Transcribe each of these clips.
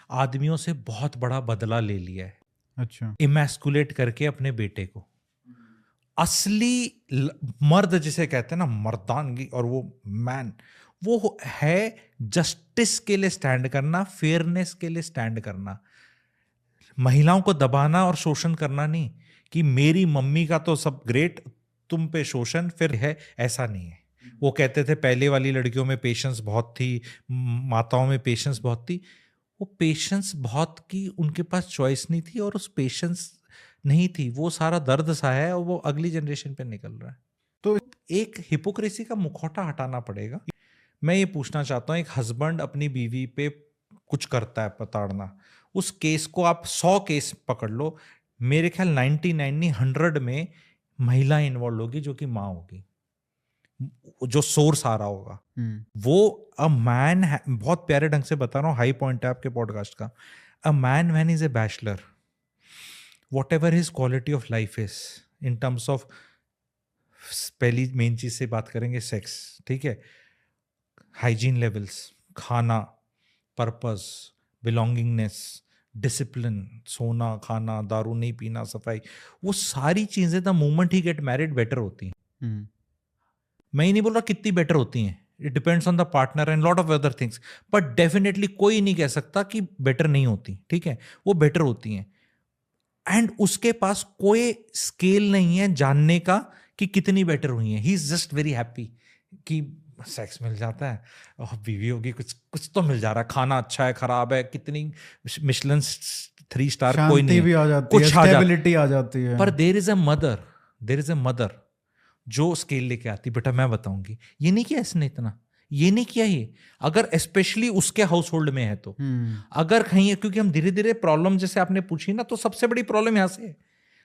आदमियों से बहुत बड़ा बदला ले लिया है, अच्छा। इमैस्कुलेट करके अपने बेटे को। असली मर्द जिसे कहते हैं ना, मर्दानगी, और वो मैन, वो है जस्टिस के लिए स्टैंड करना, फेयरनेस के लिए स्टैंड करना, महिलाओं को दबाना और शोषण करना नहीं कि मेरी मम्मी का तो सब ग्रेट, तुम पे शोषण फिर है, ऐसा नहीं है। वो कहते थे पहले वाली लड़कियों में पेशेंस बहुत थी, माताओं में पेशेंस बहुत थी। वो पेशेंस बहुत की उनके पास चॉइस नहीं थी, और उस पेशेंस नहीं थी, वो सारा दर्द सा है और वो अगली जनरेशन पे निकल रहा है। तो एक हिपोक्रेसी का मुखौटा हटाना पड़ेगा। मैं ये पूछना चाहता हूँ, एक हस्बैंड अपनी बीवी पे कुछ करता है प्रताड़ना, उस केस को आप 100 केस पकड़ लो, मेरे ख्याल 99 नहीं 100 में महिला इन्वॉल्व होगी, जो कि माँ होगी, जो सोर्स आ रहा होगा। वो अ मैन, बहुत प्यारे ढंग से बता रहा हूँ, हाई पॉइंट है आपके पॉडकास्ट का। A man when is a bachelor, what ever his quality of life is in terms of, पहली मेन चीज से बात करेंगे, सेक्स, ठीक है, हाइजीन लेवल्स, खाना, पर्पस, बिलोंगिंगनेस, डिसिप्लिन, सोना, खाना, दारू नहीं पीना, सफाई, वो सारी चीजें the moment he get married better होती हैं। मैं ही नहीं बोल रहा कितनी बेटर होती हैं, it depends on the partner and lot of other things, but definitely कोई नहीं कह सकता कि बेटर नहीं होती, ठीक है, वो बेटर होती हैं। एंड उसके पास कोई स्केल नहीं है जानने का कि कितनी बेटर हुई है, he is just very happy कि सेक्स मिल जाता है, और बीवी होगी, कुछ कुछ तो मिल जा रहा है, खाना अच्छा है खराब है, कितनी मिशेलिन 3 स्टार कोई नहीं भी है, आ जाती है, कुछ स्टेबिलिटी आ जाती है। पर देयर इज अ मदर जो स्केल लेके आती, बेटा मैं बताऊंगी, ये नहीं किया इसने इतना, ये नहीं किया ये, अगर स्पेशली उसके हाउस होल्ड में है तो। अगर कहीं है, क्योंकि हम धीरे धीरे प्रॉब्लम, जैसे आपने पूछी ना, तो सबसे बड़ी प्रॉब्लम यहां से है,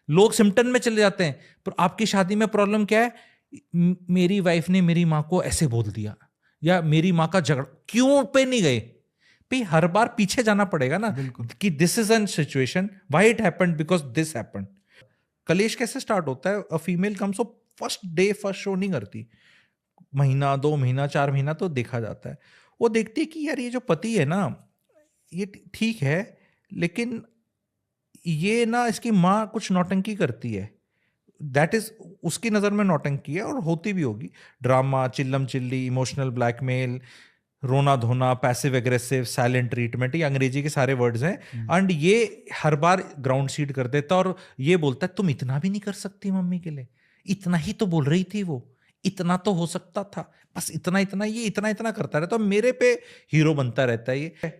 लोग सिम्टम में चले जाते हैं, पर आपकी शादी में प्रॉब्लम क्या है, मेरी वाइफ ने मेरी माँ को ऐसे बोल दिया, या मेरी माँ का झगड़ा, क्यों पे नहीं गए भाई, हर बार पीछे जाना पड़ेगा ना, कि this is an situation, why it happened, because this happened. कलेश कैसे स्टार्ट होता है, a female comes, first day first show नहीं करती, महीना 2 महीना 4 महीना तो देखा जाता है, वो देखती है कि यार ये जो पति है ना, ये ठीक है, लेकिन ये ना, इसकी माँ कुछ नौटंकी करती है, दैट इज उसकी नज़र में नौटंकी है, और होती भी होगी, ड्रामा, चिल्लम चिल्ली, इमोशनल ब्लैकमेल, रोना धोना, पैसिव एग्रेसिव, साइलेंट ट्रीटमेंट, ये अंग्रेजी के सारे वर्ड्स हैं, एंड ये हर बार ग्राउंड सीड कर देता है, और ये बोलता है तुम इतना भी नहीं कर सकती मम्मी के लिए, इतना ही तो बोल रही थी वो, इतना तो हो सकता था, बस इतना इतना, ये इतना इतना करता रहता है, मेरे पे हीरो बनता रहता है ये।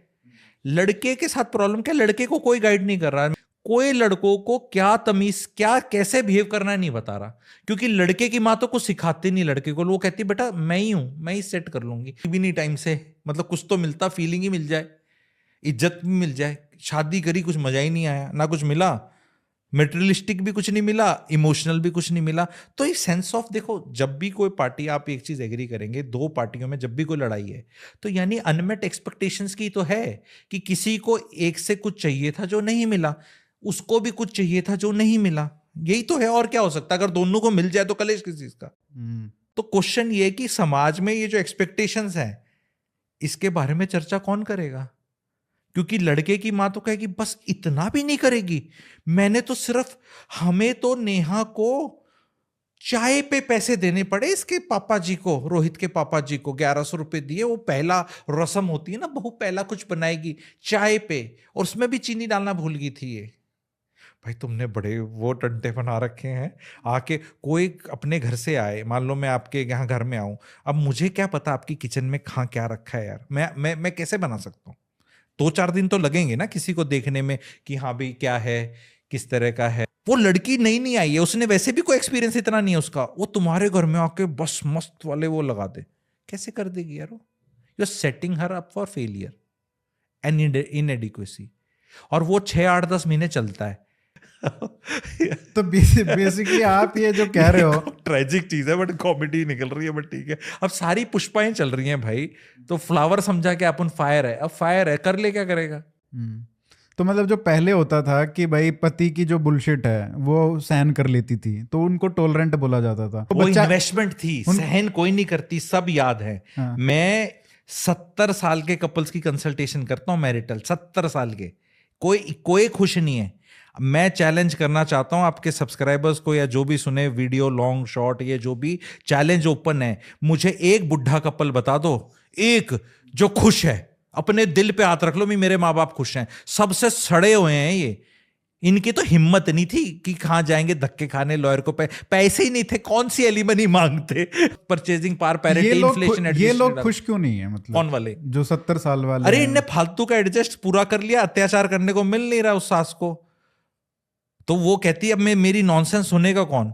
लड़के के साथ प्रॉब्लम क्या, लड़के को कोई गाइड नहीं कर रहा है, कोई लड़कों को क्या तमीज, क्या कैसे बिहेव करना है नहीं बता रहा, क्योंकि लड़के की माँ तो कुछ सिखाती नहीं लड़के को, वो कहती बेटा मैं ही हूं, मैं ही सेट कर लूंगी, भी नहीं टाइम से, मतलब कुछ तो मिलता, फीलिंग ही मिल जाए, इज्जत भी मिल जाए, शादी करी कुछ मजा ही नहीं आया, ना कुछ मिला, मेटेरियलिस्टिक भी कुछ नहीं मिला, इमोशनल भी कुछ नहीं मिला। तो ये सेंस ऑफ, देखो जब भी कोई पार्टी, आप एक चीज एग्री करेंगे, 2 पार्टियों में जब भी कोई लड़ाई है, तो यानी अनमेट एक्सपेक्टेशंस की तो है, कि किसी को एक से कुछ चाहिए था जो नहीं मिला, उसको भी कुछ चाहिए था जो नहीं मिला, यही तो है, और क्या हो सकता है, अगर दोनों को मिल जाए तो कलेश किस चीज का। तो क्वेश्चन ये है कि समाज में ये जो एक्सपेक्टेशंस हैं, इसके बारे में चर्चा कौन करेगा, क्योंकि लड़के की मां तो कहेगी बस इतना भी नहीं करेगी, मैंने तो सिर्फ, हमें तो नेहा को चाय पे पैसे देने पड़े, इसके पापा जी को, रोहित के पापा जी को 1100 रुपए दिए, वो पहला रस्म होती है ना, बहू पहला कुछ बनाएगी चाय पे, और उसमें भी चीनी डालना भूल गई थी ये। भाई तुमने बड़े वो टंटे बना रखे हैं, आके कोई अपने घर से आए, मान लो मैं आपके यहाँ घर में आऊं, अब मुझे क्या पता आपकी किचन में कहाँ क्या रखा है यार, मैं कैसे बना सकता हूँ, 2-4 दिन तो लगेंगे ना किसी को देखने में, कि हाँ भाई क्या है, किस तरह का है। वो लड़की नहीं आई है, उसने वैसे भी कोई एक्सपीरियंस इतना नहीं है उसका, वो तुम्हारे घर में आके बस मस्त वाले वो लगा दे, कैसे कर देगी यार वो, you are setting her up for failure and inadequacy, और वो 6-8-10 महीने चलता है। तो बेसिकली आप ये जो कह रहे हो, ट्रेजिक चीज है, बट कॉमेडी निकल रही है, बट ठीक है, अब सारी पुष्पाएं चल रही हैं भाई, तो फ्लावर समझा के अपन फायर है, अब फायर है, कर ले क्या करेगा। तो मतलब जो पहले होता था कि भाई पति की जो बुलशिट है वो सहन कर लेती थी, तो उनको टॉलरेंट बोला जाता था, वो इन्वेस्टमेंट थी, सहन कोई नहीं करती, सब याद है। हाँ। मैं 70 साल के कपल्स की कंसल्टेशन करता हूं मैरिटल, 70 साल के, कोई खुश नहीं है। मैं चैलेंज करना चाहता हूं आपके सब्सक्राइबर्स को या जो भी सुने वीडियो लॉन्ग शॉर्ट, ये जो भी चैलेंज ओपन है, मुझे एक बुढ़ा कपल बता दो, एक जो खुश है। अपने दिल पे हाथ रख लो, मेरे माँ बाप खुश हैं। सबसे सड़े हुए हैं ये, इनकी तो हिम्मत नहीं थी कि कहां जाएंगे धक्के खाने, लॉयर को पैसे ही नहीं थे, कौन सी एलिमनी मांगते। परचेजिंग पावर पैरिटी, इन्फ्लेशन ये लोग खुश क्यों नहीं है? मतलब कौन वाले? जो 70 साल वाले अरे इनने फालतू का एडजस्ट पूरा कर लिया, अत्याचार करने को मिल नहीं रहा उस सास को, तो वो कहती है अब मेरी नॉनसेंस सुनेगा कौन,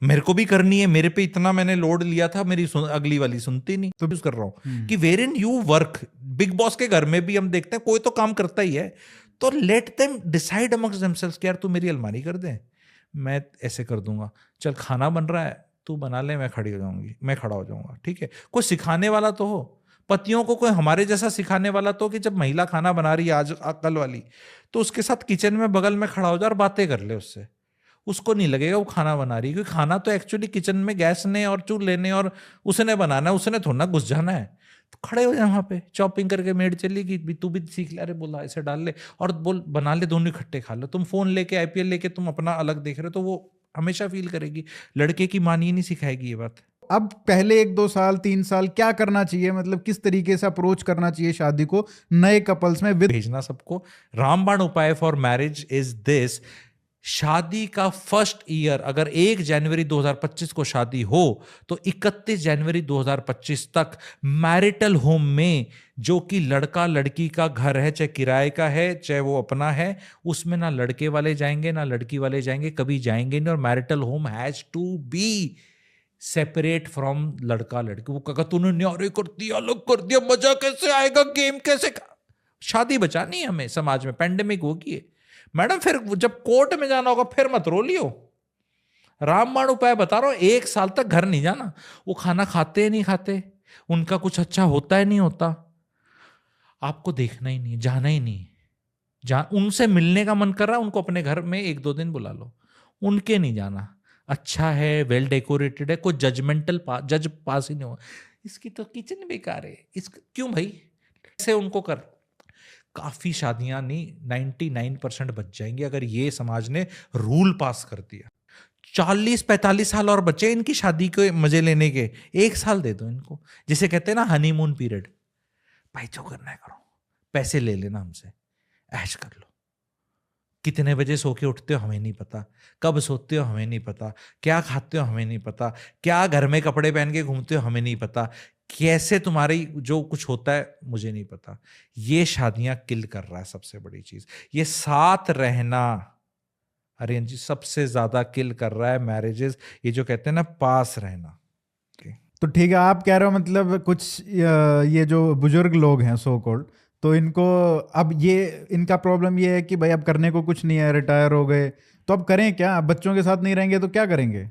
मेरे को भी करनी है, मेरे पे इतना मैंने लोड लिया था, मेरी अगली वाली सुनती नहीं। तो यूज कर रहा हूं कि where in you work. Bigg Boss के घर में भी हम देखते हैं कोई तो काम करता ही है, तो let them decide amongst themselves कि यार तू मेरी अलमारी कर दे, मैं ऐसे कर दूंगा, चल खाना बन रहा है तू बना ले, मैं खड़ा हो जाऊंगा, ठीक है। कोई सिखाने वाला तो हो, पतियों को कोई हमारे जैसा सिखाने वाला तो, कि जब महिला खाना बना रही है आज कल वाली, तो उसके साथ किचन में बगल में खड़ा हो जा और बातें कर ले उससे, उसको नहीं लगेगा वो खाना बना रही है, क्योंकि खाना तो एक्चुअली किचन में गैस ने और चूल्हे ने और उसने बनाना है, उसने थोड़ा ना घुस जाना है। तो खड़े हो जाए वहां पे, चॉपिंग करके मेड चली गई, तू भी सीख ले, अरे बोला ऐसे डाल ले और बोल बना ले, दोनों इकट्ठे खा लो। तुम फोन लेके आईपीएल लेके तुम अपना अलग देख रहे हो, तो वो हमेशा फील करेगी, लड़के की माँ नहीं सिखाएगी ये बात। अब पहले 1-2 साल 3 साल क्या करना चाहिए, मतलब किस तरीके से अप्रोच करना चाहिए शादी को नए कपल्स में? भेजना सबको। रामबाण उपाय फॉर मैरिज इज दिस: शादी का फर्स्ट ईयर, अगर 1 जनवरी 2025 को शादी हो तो 31 जनवरी 2025 तक मैरिटल होम में, जो कि लड़का लड़की का घर है, चाहे किराए का है चाहे वो अपना है, उसमें ना लड़के वाले जाएंगे ना लड़की वाले जाएंगे, कभी जाएंगे नहीं। और marital home has to be separate from लड़का लड़की। वो कहा तूने न्यारे कर दिया, अलग कर दिया, मजा कैसे आएगा, गेम कैसे? शादी बचानी है हमें समाज में, पेंडेमिक होगी मैडम, फिर जब कोर्ट में जाना होगा फिर मत रो लियो। रामबाण उपाय बता रहा हूं, 1 साल तक घर नहीं जाना। वो खाना खाते हैं नहीं खाते, उनका कुछ अच्छा होता है नहीं होता, आपको देखना ही नहीं, जाना ही नहीं। उनसे मिलने का मन कर रहा है, उनको अपने घर में 1-2 दिन बुला लो, उनके नहीं जाना। अच्छा है, वेल डेकोरेटेड है, कोई जज पास ही नहीं हुआ, इसकी तो किचन बेकार है, क्यों भाई ऐसे उनको कर। काफी शादियां नहीं 99% बच जाएंगी अगर ये समाज ने रूल पास कर दिया। 40-45 साल और बचे इनकी शादी के मजे लेने के, 1 साल दे दो इनको, जिसे कहते हैं ना हनीमून पीरियड। भाई जो करना है करो, पैसे ले लेना हमसे, ऐश कर लो। कितने बजे सो के उठते हो हमें नहीं पता, कब सोते हो हमें नहीं पता, क्या खाते हो हमें नहीं पता, क्या घर में कपड़े पहन के घूमते हो हमें नहीं पता, कैसे तुम्हारी जो कुछ होता है मुझे नहीं पता। ये शादियां किल कर रहा है, सबसे बड़ी चीज ये साथ रहना, अरे जी सबसे ज्यादा किल कर रहा है मैरिजेस, ये जो कहते हैं ना पास रहना। तो ठीक है, आप कह रहे हो मतलब कुछ ये जो बुजुर्ग लोग हैं सो कॉल्ड, तो इनको अब ये इनका प्रॉब्लम ये है कि भाई अब करने को कुछ नहीं है, रिटायर हो गए, तो अब करें क्या? बच्चों के साथ नहीं रहेंगे तो क्या करेंगे?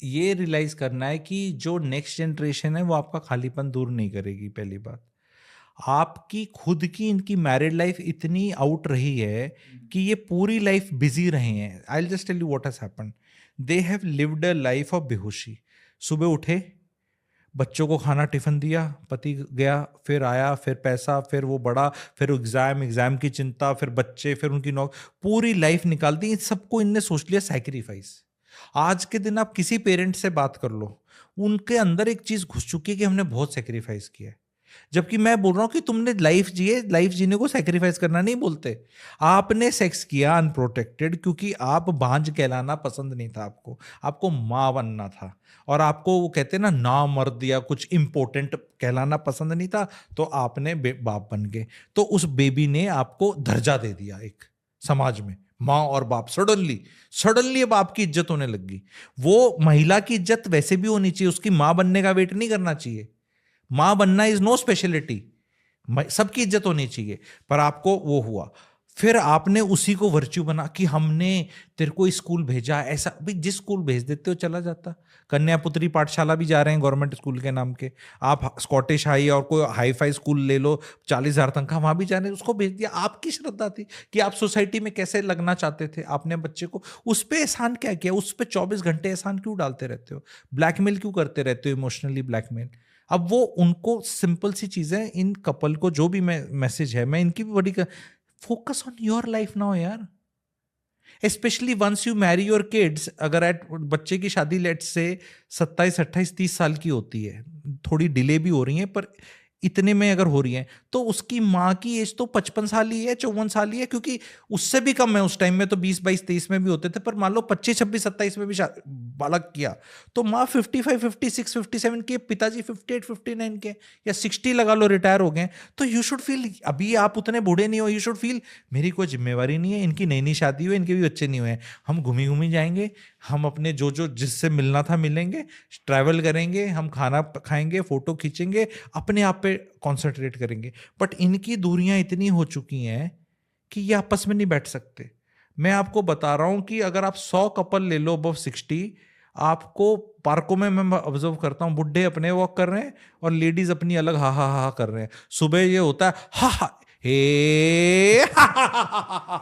ये रियलाइज करना है कि जो नेक्स्ट जनरेशन है वो आपका खालीपन दूर नहीं करेगी। पहली बात, आपकी खुद की इनकी मैरिड लाइफ इतनी आउट रही है कि ये पूरी लाइफ बिजी रहे हैं। I will just tell you what has happened, they have lived a life of बेहोशी। सुबह उठे, बच्चों को खाना टिफिन दिया, पति गया, फिर आया, फिर पैसा, फिर वो बड़ा, फिर एग्जाम की चिंता, फिर बच्चे, फिर उनकी पूरी लाइफ निकाल दी। सबको इनने सोच लिया सैक्रिफाइस। आज के दिन आप किसी पेरेंट से बात कर लो, उनके अंदर एक चीज घुस चुकी है कि हमने बहुत सैक्रिफाइस किया है। जबकि मैं बोल रहा हूं कि तुमने लाइफ जिए, लाइफ जीने को सैक्रिफाइस करना नहीं बोलते। आपने सेक्स किया अनप्रोटेक्टेड क्योंकि आप बांझ कहलाना पसंद नहीं था, आपको मां बनना था, और आपको वो कहते हैं ना मर्द या कुछ इंपॉर्टेंट कहलाना पसंद नहीं था, तो आपने बाप बन गए। तो उस बेबी ने आपको दर्जा दे दिया एक समाज में, माँ और बाप। सडनली अब आपकी इज्जत होने लगी। वो महिला की इज्जत वैसे भी होनी चाहिए, उसकी माँ बनने का वेट नहीं करना चाहिए। मां बनना इज नो स्पेशलिटी, सबकी इज्जत होनी चाहिए। पर आपको वो हुआ, फिर आपने उसी को वर्च्यू बना कि हमने तेरे को स्कूल भेजा। ऐसा भाई जिस स्कूल भेज देते हो चला जाता। कन्या पुत्री पाठशाला भी जा रहे हैं गवर्नमेंट स्कूल के नाम के, आप स्कॉटिश हाई और कोई हाई फाई स्कूल ले लो, 40,000 तनख्वाह, वहां भी जाने, उसको भेज दिया। आपकी श्रद्धा थी कि आप सोसाइटी में कैसे लगना चाहते थे, आपने बच्चे को उस पर एहसान क्या किया, उस पर 24 घंटे एहसान क्यों डालते रहते हो, ब्लैकमेल क्यों करते रहते हो, इमोशनली ब्लैकमेल। अब वो उनको सिंपल सी चीजें, इन कपल को जो भी मैसेज है, मैं इनकी भी बड़ी focus on your life now यार, specially once you marry your kids. अगर बच्चे की शादी लेट से 27, 28, 30 साल की होती है, थोड़ी डिले भी हो रही है पर इतने में अगर हो रही है, तो उसकी माँ की एज तो 55 साल ही है, 54 साल ही है, क्योंकि उससे भी कम है। उस टाइम में तो 20, 22, 23 में भी होते थे, पर मान लो 25, 26, 27 में भी बालक किया, तो माँ 55, 56, 57 के, पिताजी 58, 59 के, या 60 लगा लो, रिटायर हो गए। तो यू शुड फील, अभी आप उतने बूढ़े नहीं हो, यू शुड फील मेरी कोई जिम्मेवारी नहीं है, इनकी नई नई शादी हुई, इनके भी बच्चे नहीं हुए, हम घूमी घूमी जाएंगे, हम अपने जो जो जिससे मिलना था मिलेंगे, ट्रैवल करेंगे, हम खाना खाएंगे, फोटो खींचेंगे, अपने आप पे कॉन्सेंट्रेट करेंगे। बट इनकी दूरियां इतनी हो चुकी हैं कि ये आपस में नहीं बैठ सकते। मैं आपको बता रहा हूं कि अगर आप 100 कपल ले लो अबव 60, आपको पार्कों में मैं ऑब्जर्व करता हूं, बुढ़े अपने वॉक कर रहे हैं और लेडीज अपनी अलग हा हा हा कर रहे हैं। सुबह ये होता है हा हा हे हा, हा, हा, हा, हा,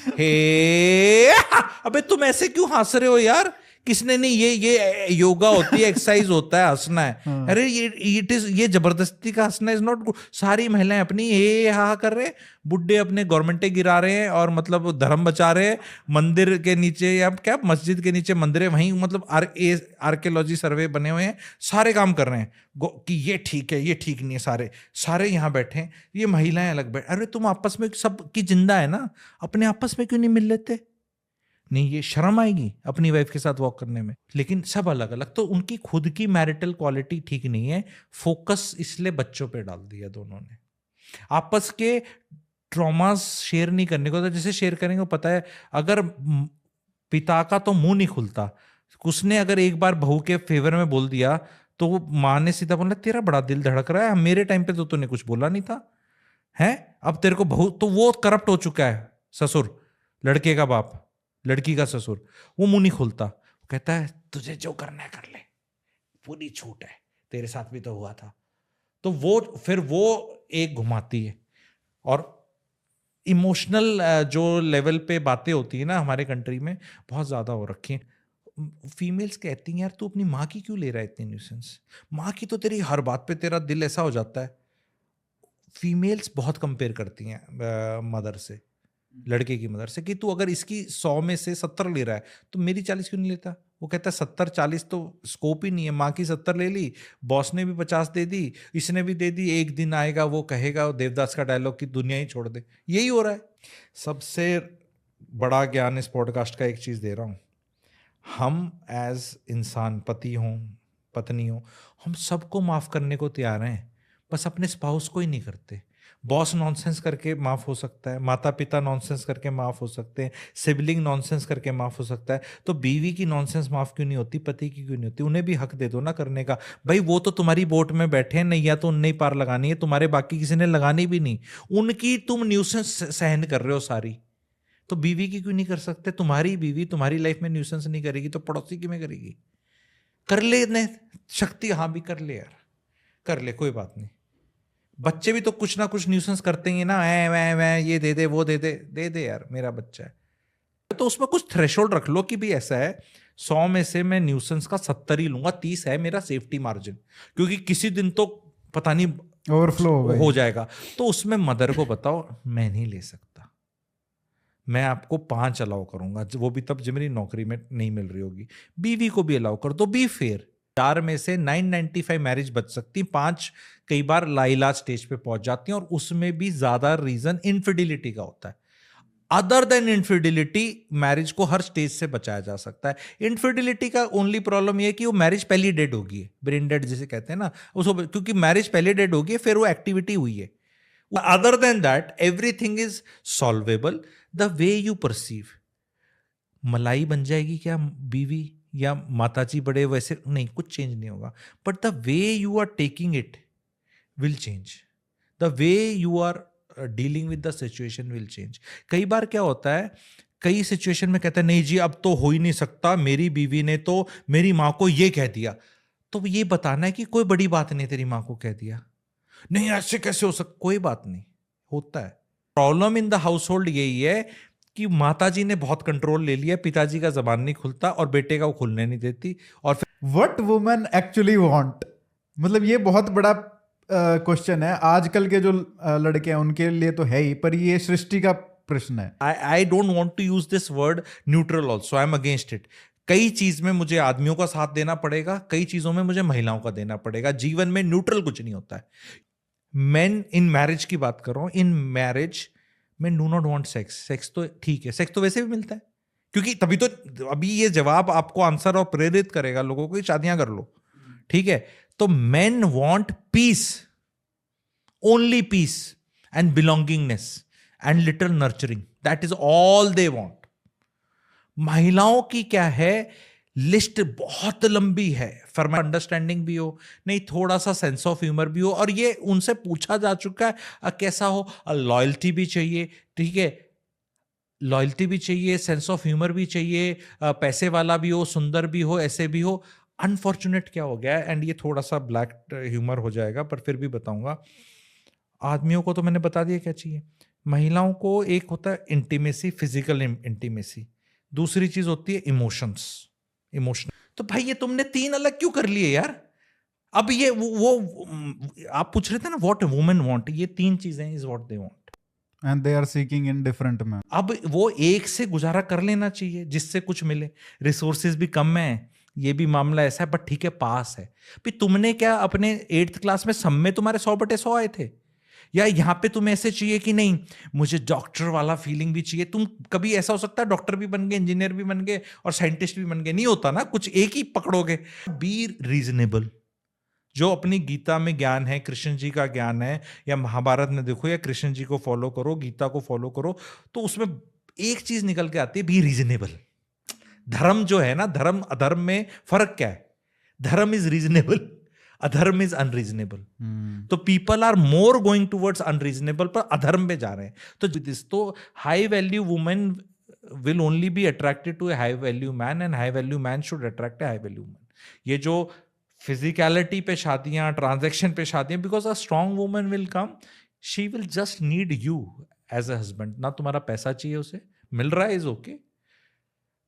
हे हा। अबे तुम ऐसे क्यों हंस रहे हो यार? किसने नहीं, ये योगा होती है, एक्सरसाइज होता है, हंसना है। अरे ये जबरदस्ती का हंसना इज नॉट गुड। सारी महिलाएं अपनी ये हा कर रहे हैं, बुड्ढे अपने गवर्नमेंटे गिरा रहे हैं और मतलब धर्म बचा रहे हैं। मंदिर के नीचे या क्या मस्जिद के नीचे मंदिर है, वहीं मतलब आर्कियोलॉजी सर्वे बने हुए हैं, सारे काम कर रहे हैं कि ये ठीक है, ये ठीक नहीं है, सारे यहाँ बैठे हैं, ये महिलाएं अलग बैठे। अरे तुम आपस में सब की जिंदा है ना, अपने आपस में क्यों नहीं मिल लेते? नहीं, ये शर्म आएगी अपनी वाइफ के साथ वॉक करने में। लेकिन सब अलग अलग, तो उनकी खुद की मैरिटल क्वालिटी ठीक नहीं है, फोकस इसलिए बच्चों पे डाल दिया दोनों ने। आपस के ट्रॉमास शेयर नहीं करने को, तो जैसे शेयर करेंगे, पता है अगर पिता का तो मुंह नहीं खुलता, उसने अगर एक बार बहू के फेवर में बोल दिया तो वो माँ ने सीधा बोला तेरा बड़ा दिल धड़क रहा है, मेरे टाइम पे तो तूने कुछ बोला नहीं था, है अब तेरे को बहू, तो वो करप्ट हो चुका है ससुर, लड़के का बाप, लड़की का ससुर, वो मुंह नहीं खोलता, वो कहता है तुझे जो करना है कर ले, पूरी छूट है, तेरे साथ भी तो हुआ था। तो वो फिर वो एक घुमाती है। और इमोशनल जो लेवल पे बातें होती है ना हमारे कंट्री में, बहुत ज्यादा हो रखी है। फीमेल्स कहती हैं यार तू अपनी माँ की क्यों ले रहा है इतनी न्यूसेंस, माँ की तो तेरी हर बात पे तेरा दिल ऐसा हो जाता है। फीमेल्स बहुत कंपेयर करती हैं मदर से, लड़के की मदर से, कि तू अगर इसकी 100 में से 70 ले रहा है तो मेरी 40 क्यों नहीं लेता? वो कहता है 70 40 तो स्कोप ही नहीं है, माँ की 70 ले ली, बॉस ने भी 50 दे दी, इसने भी दे दी, एक दिन आएगा वो कहेगा देवदास का डायलॉग कि दुनिया ही छोड़ दे। यही हो रहा है। सबसे बड़ा ज्ञान इस पॉडकास्ट का एक चीज़ दे रहा हूँ, हम एज इंसान, पति हों पत्नी हो, हम सबको माफ़ करने को तैयार हैं, बस अपने स्पाउस को ही नहीं करते। बॉस नॉनसेंस करके माफ हो सकता है, माता पिता नॉनसेंस करके माफ हो सकते हैं, सिबलिंग नॉनसेंस करके माफ हो सकता है, तो बीवी की नॉनसेंस माफ क्यों नहीं होती, पति की क्यों नहीं होती? उन्हें भी हक दे दो ना करने का। भाई वो तो तुम्हारी बोट में बैठे हैं, नैया तो उन्हें ही पार लगानी है, तुम्हारे बाकी किसी ने लगानी भी नहीं, उनकी तुम न्यूसेंस सहन कर रहे हो सारी, तो बीवी की क्यों नहीं कर सकते? तुम्हारी बीवी तुम्हारी लाइफ में न्यूसेंस नहीं करेगी तो पड़ोसी की में करेगी? कर ले ने शक्ति, हाँ भी कर ले यार, कर ले, कोई बात नहीं। बच्चे भी तो कुछ ना कुछ न्यूसेंस करते ही ना, मैं ये दे दे वो दे दे, दे दे यार, मेरा बच्चा है। तो उसमें कुछ थ्रेशोल्ड रख लो कि भी ऐसा है 100 में से मैं न्यूसेंस का 70 ही लूंगा, 30 है मेरा सेफ्टी मार्जिन, क्योंकि किसी दिन तो पता नहीं ओवरफ्लो हो जाएगा। तो उसमें मदर को बताओ मैं नहीं ले सकता, मैं आपको 5 अलाउ करूंगा, वो भी तब जब मेरी नौकरी में नहीं मिल रही होगी। बीवी को भी अलाउ कर दो, बी फेयर। 4 में से 995 मैरिज बच सकती, 5 कई बार लाइलाज स्टेज पे पहुंच जाती हैं, और उसमें भी ज्यादा रीजन इनफिडिलिटी का होता है। अदर देन इनफिडिलिटी मैरिज को हर स्टेज से बचाया जा सकता है। इनफिडिलिटी का ओनली प्रॉब्लम यह है कि वो मैरिज पहली डेड होगी, ब्रेन डेड जिसे कहते हैं ना उसको, क्योंकि मैरिज पहले डेड होगी फिर वो एक्टिविटी हुई है। Other than that everything is solvable the way you perceive. मलाई बन जाएगी क्या बीवी या माताजी बड़े वैसे नहीं, कुछ चेंज नहीं होगा, but the way you are taking it will change, the way you are dealing with the situation will change. कई बार क्या होता है, कई सिचुएशन में कहते हैं नहीं जी अब तो हो ही नहीं सकता, मेरी बीवी ने तो मेरी माँ को ये कह दिया, तो ये बताना है कि कोई बड़ी बात नहीं, तेरी माँ को कह दिया, नहीं ऐसे कैसे हो सकता, कोई बात नहीं, होता है। Problem in the house hold यही है कि माताजी ने बहुत कंट्रोल ले लिया, पिताजी का जबान नहीं खुलता और बेटे का वो खुलने नहीं देती, और फिर व्हाट वुमेन एक्चुअली वांट, मतलब ये बहुत बड़ा क्वेश्चन है, आजकल के जो लड़के हैं उनके लिए तो है ही, पर ये सृष्टि का प्रश्न है। I don't want to use this word neutral also, I am against it. कई चीज में मुझे आदमियों का साथ देना पड़ेगा, कई चीजों में मुझे महिलाओं का देना पड़ेगा। जीवन में न्यूट्रल कुछ नहीं होता है। मेन इन मैरिज की बात कर रहा हूं, इन मैरिज में do not want sex. Sex तो ठीक है, सेक्स तो वैसे भी मिलता है, क्योंकि तभी तो अभी ये जवाब आपको आंसर और प्रेरित करेगा लोगों को कि शादियां कर लो, ठीक है। तो men want peace, only peace and belongingness and little nurturing, that is all they want. महिलाओं की क्या है, लिस्ट बहुत लंबी है। फॉर अंडरस्टैंडिंग भी हो, नहीं थोड़ा सा सेंस ऑफ ह्यूमर भी हो, और ये उनसे पूछा जा चुका है कैसा हो, लॉयल्टी भी चाहिए, ठीक है, लॉयल्टी भी चाहिए, सेंस ऑफ ह्यूमर भी चाहिए, पैसे वाला भी हो, सुंदर भी हो, ऐसे भी हो। अनफॉर्चुनेट क्या हो गया है, एंड ये थोड़ा सा ब्लैक ह्यूमर हो जाएगा पर फिर भी बताऊंगा। आदमियों को तो मैंने बता दिया क्या चाहिए, महिलाओं को एक होता है इंटीमेसी, फिजिकल इंटीमेसी, दूसरी चीज होती है इमोशंस, इमोशन। तो भाई ये तुमने तीन अलग क्यों कर लिए यार? अब ये वो आप पूछ रहे थे ना व्हाट वुमेन वांट, ये तीन चीजें is what they want, and they are seeking in different man. अब वो एक से गुजारा कर लेना चाहिए जिससे कुछ मिले। रिसोर्सेज भी कम है, ये भी मामला ऐसा है, बट ठीक है पास है। भी तुमने क्या अपने 8th क्लास में सब में तुम्हारे 100/100 आए थे, या यहाँ पे तुम्हें ऐसे चाहिए कि नहीं मुझे डॉक्टर वाला फीलिंग भी चाहिए? तुम कभी ऐसा हो सकता है डॉक्टर भी बन गए, इंजीनियर भी बन गए और साइंटिस्ट भी बन गए, नहीं होता ना, कुछ एक ही पकड़ोगे। Be reasonable. जो अपनी गीता में ज्ञान है, कृष्ण जी का ज्ञान है, या महाभारत में देखो, या कृष्ण जी को फॉलो करो, गीता को फॉलो करो, तो उसमें एक चीज निकल के आती है, बी रीजनेबल। धर्म जो है ना, धर्म अधर्म में फर्क क्या है? Dharma is reasonable, adharma is unreasonable. तो people are more going towards unreasonable, पर अधर्म में जा रहे हैं। तो high value women will only be attracted to a high value man, and high value man should attract a high value man. ये जो फिजिकलिटी पे शादियां, ट्रांजैक्शन पे शादियां, because a strong woman will come, she will just need you as a husband. ना तुम्हारा पैसा चाहिए उसे, मिल रहा है इज ओके,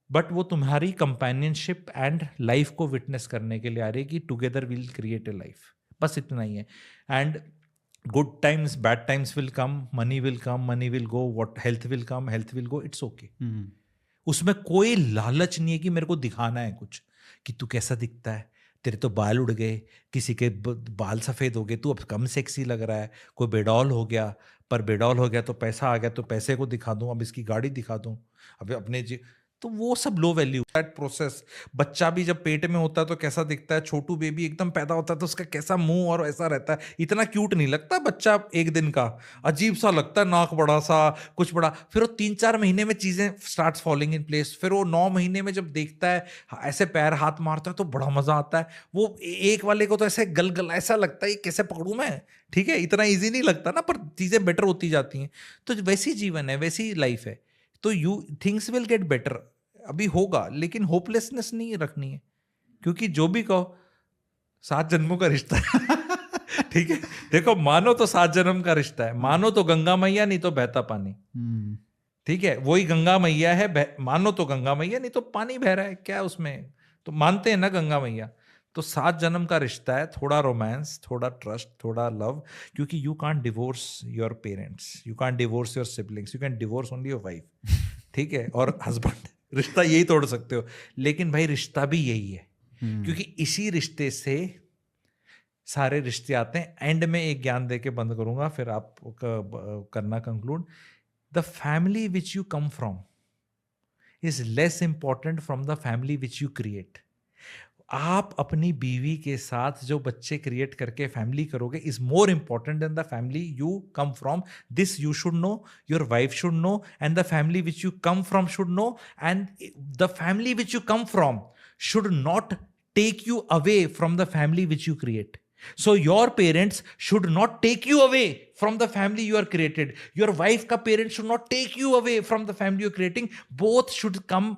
बट वो तुम्हारी कंपेनियनशिप एंड लाइफ को विटनेस करने के लिए आ रही है कि together will create a life, बस इतना ही है। And good times bad times will come, money will come, money will go, what health will come, health will go, it's okay. उसमें कोई लालच नहीं है कि मेरे को दिखाना है कुछ, कि तू कैसा दिखता है, तेरे तो बाल उड़ गए, किसी के बाल सफ़ेद हो गए, तू अब कम सेक्सी लग रहा है, कोई बेडॉल हो गया, पर बेडॉल हो गया तो पैसा आ गया, तो पैसे को दिखा दूं, अब इसकी गाड़ी दिखा दूं, अब अपने तो वो सब लो वैल्यू। दैट प्रोसेस, बच्चा भी जब पेट में होता है तो कैसा दिखता है, छोटू बेबी एकदम पैदा होता है तो उसका कैसा मुंह और ऐसा रहता है, इतना क्यूट नहीं लगता बच्चा एक दिन का, अजीब सा लगता है, नाक बड़ा सा, कुछ बड़ा। फिर वो 3-4 महीने में चीजें स्टार्ट फॉलिंग इन प्लेस, फिर वो 9 महीने में जब देखता है ऐसे पैर हाथ मारता है तो बड़ा मजा आता है। वो एक वाले को तो ऐसे गल ऐसा लगता है कैसे पकड़ूं मैं, ठीक है, इतना ईजी नहीं लगता ना, पर चीजें बेटर होती जाती हैं। तो वैसी जीवन है, वैसी लाइफ है, तो you things will get better. अभी होगा, लेकिन होपलेसनेस नहीं रखनी है, क्योंकि जो भी कहो 7 जन्मों का रिश्ता है ठीक है, देखो मानो तो 7 जन्म का रिश्ता है, मानो तो गंगा मैया, नहीं तो बहता पानी, ठीक है, वही गंगा मैया है, मानो तो गंगा मैया, नहीं तो पानी बह रहा है, क्या उसमें, तो मानते हैं ना गंगा मैया। तो 7 जन्म का रिश्ता है, थोड़ा रोमांस, थोड़ा ट्रस्ट, थोड़ा लव, क्योंकि you can't divorce your parents, you can't divorce your siblings, you can divorce only your wife, ठीक है, और हस्बैंड, रिश्ता यही तोड़ सकते हो, लेकिन भाई रिश्ता भी यही है, क्योंकि इसी रिश्ते से सारे रिश्ते आते हैं। एंड में एक ज्ञान दे के बंद करूंगा, फिर आप करना conclude. The family which you come from is less important from the family which you create. आप अपनी बीवी के साथ जो बच्चे क्रिएट करके फैमिली करोगे is more important than the family you come from. This you should know, your wife should know, and the family which you come from should know, and the family which you come from should not take you away from the family which you create. So your parents should not take you away from the family you are created. Your wife ka parents should not take you away from the family you're creating. Both should come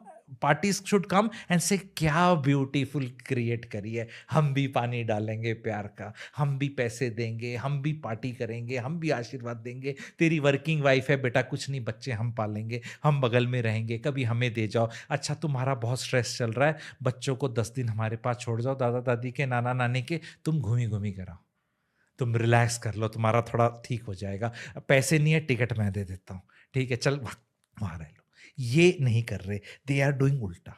parties should come and से क्या beautiful create करी है, हम भी पानी डालेंगे प्यार का, हम भी पैसे देंगे, हम भी पार्टी करेंगे, हम भी आशीर्वाद देंगे, तेरी वर्किंग वाइफ है बेटा, कुछ नहीं बच्चे हम पालेंगे, हम बगल में रहेंगे, कभी हमें दे जाओ, अच्छा तुम्हारा बहुत स्ट्रेस चल रहा है, बच्चों को 10 दिन हमारे पास छोड़ जाओ, दादा दादी के, नाना नानी के, तुम घूमी घूमी कराओ, तुम रिलैक्स कर लो, तुम्हारा थोड़ा ठीक हो जाएगा, पैसे नहीं है टिकट मैं दे देता हूँ, ठीक है चल वहाँ रह लो। ये नहीं कर रहे, दे आर डूइंग उल्टा।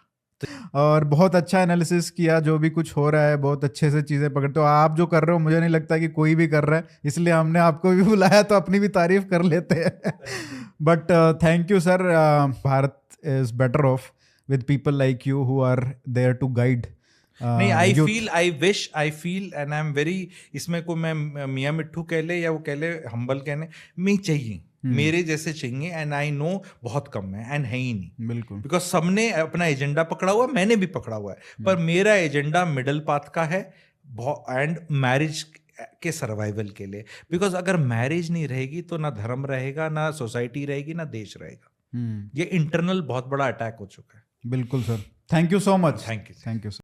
और बहुत अच्छा एनालिसिस किया, जो भी कुछ हो रहा है बहुत अच्छे से चीज़ें पकड़ते हो आप। जो कर रहे हो मुझे नहीं लगता कि कोई भी कर रहा है, इसलिए हमने आपको भी बुलाया, तो अपनी भी तारीफ कर लेते हैं। But thank you sir. Bharat is better of with people like you who are there to guide नहीं, आई youth. Feel, I feel and I am very, इसमें को मैं मियाँ मिट्ठू कह ले या वो कह ले हम्बल कहने, मैं चाहिए, मेरे जैसे चाहिए, एंड आई नो बहुत कम है एंड है ही नहीं, बिल्कुल। बिकॉज सबने अपना एजेंडा पकड़ा हुआ है, मैंने भी पकड़ा हुआ है, पर मेरा एजेंडा मिडल पाथ का है एंड मैरिज के सर्वाइवल के लिए, बिकॉज अगर मैरिज नहीं रहेगी तो ना धर्म रहेगा, ना सोसाइटी रहेगी, ना देश रहेगा। ये इंटरनल बहुत बड़ा अटैक हो चुका है। बिल्कुल sir, thank you so much. Thank you. Thank you sir.